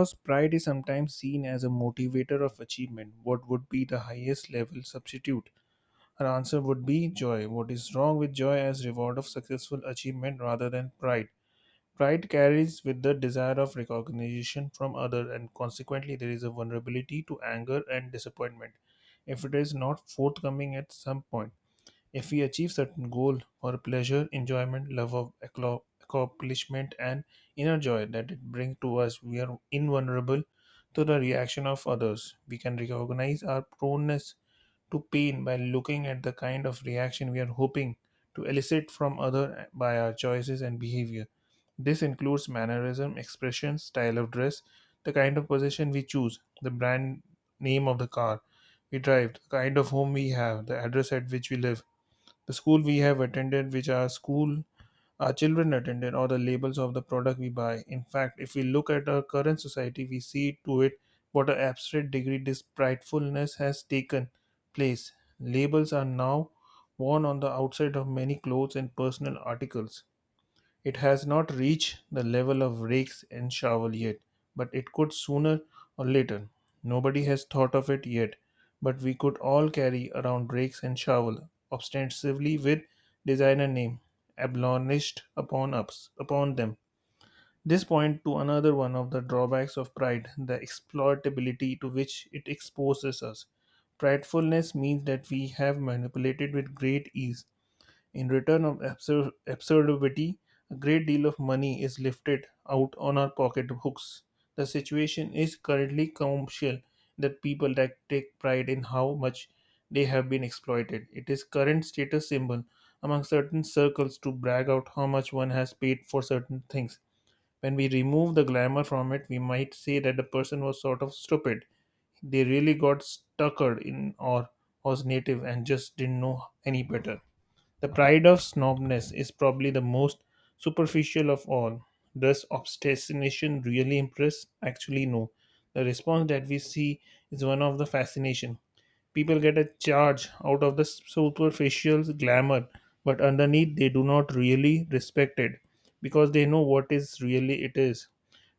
Because pride is sometimes seen as a motivator of achievement. What would be the highest level substitute? Her answer would be joy. What is wrong with joy as reward of successful achievement rather than pride? Pride carries with the desire of recognition from other, and consequently there is a vulnerability to anger and disappointment if it is not forthcoming at some point. If we achieve certain goal for pleasure, enjoyment, love of accomplishment, and inner joy that it brings to us, we are invulnerable to the reaction of others. We can recognize our proneness to pain by looking at the kind of reaction we are hoping to elicit from other by our choices and behavior. This includes mannerism, expression, style of dress, the kind of position we choose, the brand name of the car we drive, the kind of home we have, the address at which we live, the school we have attended, which our children attended, or the labels of the product we buy. In fact, if we look at our current society, we see to it what an abstract degree this pridefulness has taken place. Labels are now worn on the outside of many clothes and personal articles. It has not reached the level of rakes and shovel yet, but it could sooner or later. Nobody has thought of it yet, but we could all carry around rakes and shovel, ostensibly with designer name ablonished upon them. This point to another one of the drawbacks of pride, the exploitability to which it exposes us. Pridefulness means that we have manipulated with great ease in return of absurdity, a great deal of money is lifted out on our pocketbooks. The situation is currently commercial that people that take pride in how much they have been exploited. It is current status symbol among certain circles to brag out how much one has paid for certain things. When we remove the glamour from it, we might say that the person was sort of stupid. They really got stuckered in or was native and just didn't know any better. The pride of snobness is probably the most superficial of all. Does obstination really impress? Actually, no. The response that we see is one of the fascination. People get a charge out of the superficial glamour, but underneath they do not really respect it because they know what is really it is.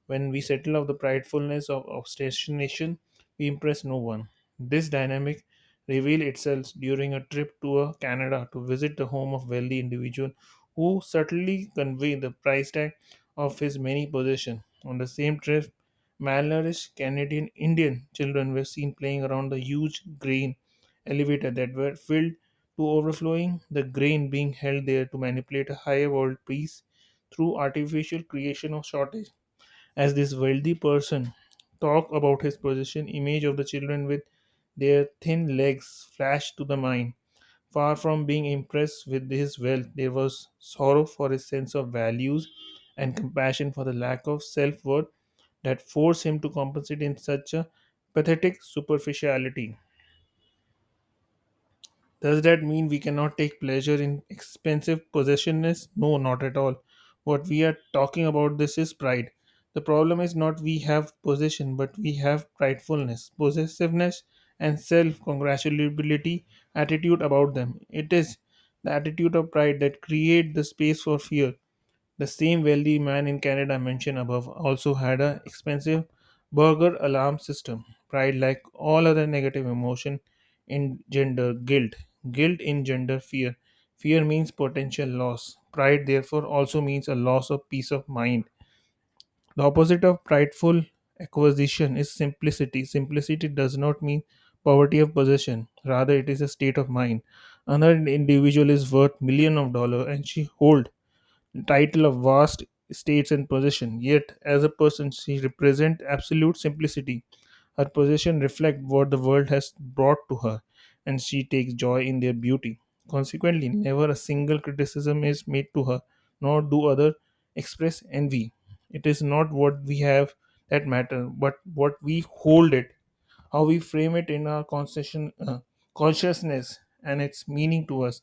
When we settle of the pridefulness of ostentation, we impress no one. This dynamic revealed itself during a trip to Canada to visit the home of wealthy individual who subtly convey the price tag of his many possessions. On the same trip, malnourished Canadian Indian children were seen playing around the huge grain elevator that were filled to overflowing, the grain being held there to manipulate a higher world peace through artificial creation of shortage. As this wealthy person talked about his position, image of the children with their thin legs flashed to the mind. Far from being impressed with his wealth, there was sorrow for his sense of values and compassion for the lack of self worth that forced him to compensate in such a pathetic superficiality. Does that mean we cannot take pleasure in expensive possessiveness? No, not at all. What we are talking about this is pride. The problem is not we have possession, but we have pridefulness, possessiveness, and self congratulability attitude about them. It is the attitude of pride that create the space for fear. The same wealthy man in Canada mentioned above also had an expensive burger alarm system. Pride, like all other negative emotion, engender guilt. Guilt engender fear. Fear means potential loss. Pride, therefore, also means a loss of peace of mind. The opposite of prideful acquisition is simplicity. Simplicity does not mean poverty of possession. Rather, it is a state of mind. Another individual is worth million of dollars and she hold title of vast estates and possession. Yet, as a person, she represents absolute simplicity. Her possession reflect what the world has brought to her, and she takes joy in their beauty. Consequently, never a single criticism is made to her, nor do others express envy. It is not what we have that matter, but what we hold it, how we frame it in our consciousness and its meaning to us.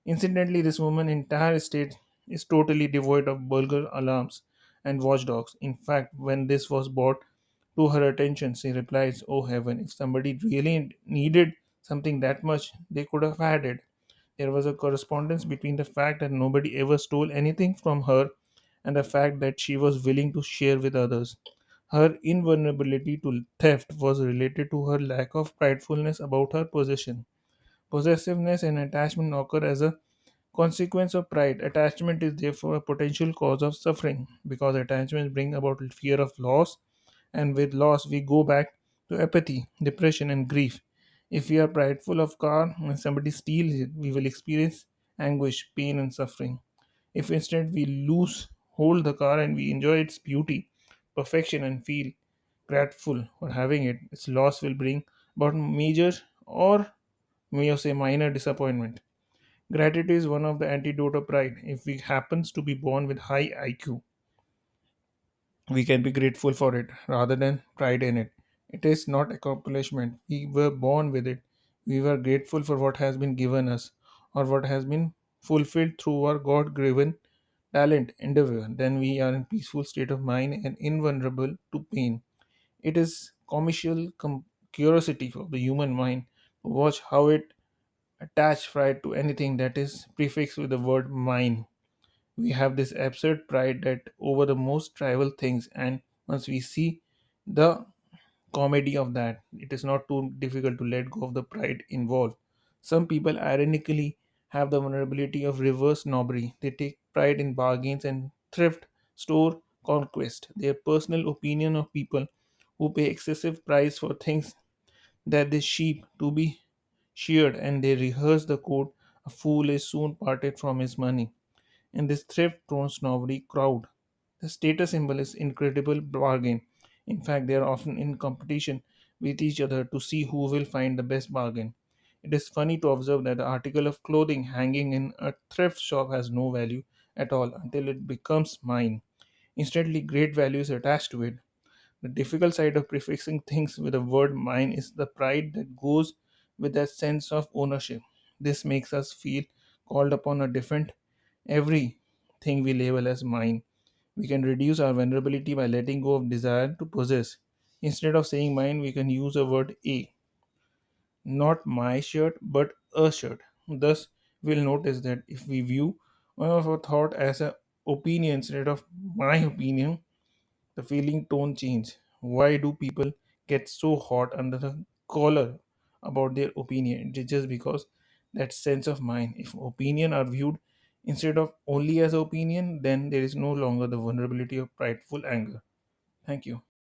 Incidentally, this woman's entire estate is totally devoid of burglar alarms and watchdogs. In fact, when this was brought to her attention, she replies, "Oh heaven, if somebody really needed something that much, they could have had it." There was a correspondence between the fact that nobody ever stole anything from her and the fact that she was willing to share with others. Her invulnerability to theft was related to her lack of pridefulness about her possession. Possessiveness and attachment occur as a consequence of pride. Attachment is therefore a potential cause of suffering because attachments bring about fear of loss, and with loss, we go back to apathy, depression, and grief. If we are prideful of car and somebody steals it, we will experience anguish, pain, and suffering. If instead we lose hold the car and we enjoy its beauty, perfection, and feel grateful for having it, its loss will bring about major or may you say minor disappointment. Gratitude is one of the antidote of pride. If we happens to be born with high IQ, we can be grateful for it rather than pride in it. It is not accomplishment. We were born with it. We were grateful for what has been given us or what has been fulfilled through our God given talent, endeavor. Then we are in peaceful state of mind and invulnerable to pain. It is curiosity of the human mind to watch how it attach pride to anything that is prefixed with the word mine. We have this absurd pride that over the most trivial things, and once we see the comedy of that, it is not too difficult to let go of the pride involved. Some people ironically have the vulnerability of reverse snobbery. They take pride in bargains and thrift store conquest. Their personal opinion of people who pay excessive price for things that they sheep to be sheared, and they rehearse the quote, "A fool is soon parted from his money." In this thrift-prone snobbery crowd, the status symbol is incredible bargain. In fact, they are often in competition with each other to see who will find the best bargain. It is funny to observe that the article of clothing hanging in a thrift shop has no value at all until it becomes mine. Instantly, great value is attached to it. The difficult side of prefixing things with the word mine is the pride that goes with that sense of ownership. This makes us feel called upon a different everything we label as mine. We can reduce our vulnerability by letting go of desire to possess. Instead of saying mine, we can use the word a, not my shirt, but a shirt. Thus, we'll notice that if we view one of our thought as an opinion instead of my opinion, the feeling tone change. Why do people get so hot under the collar about their opinion? It is just because that sense of mind. If opinion are viewed instead of only as opinion, then there is no longer the vulnerability of prideful anger. Thank you.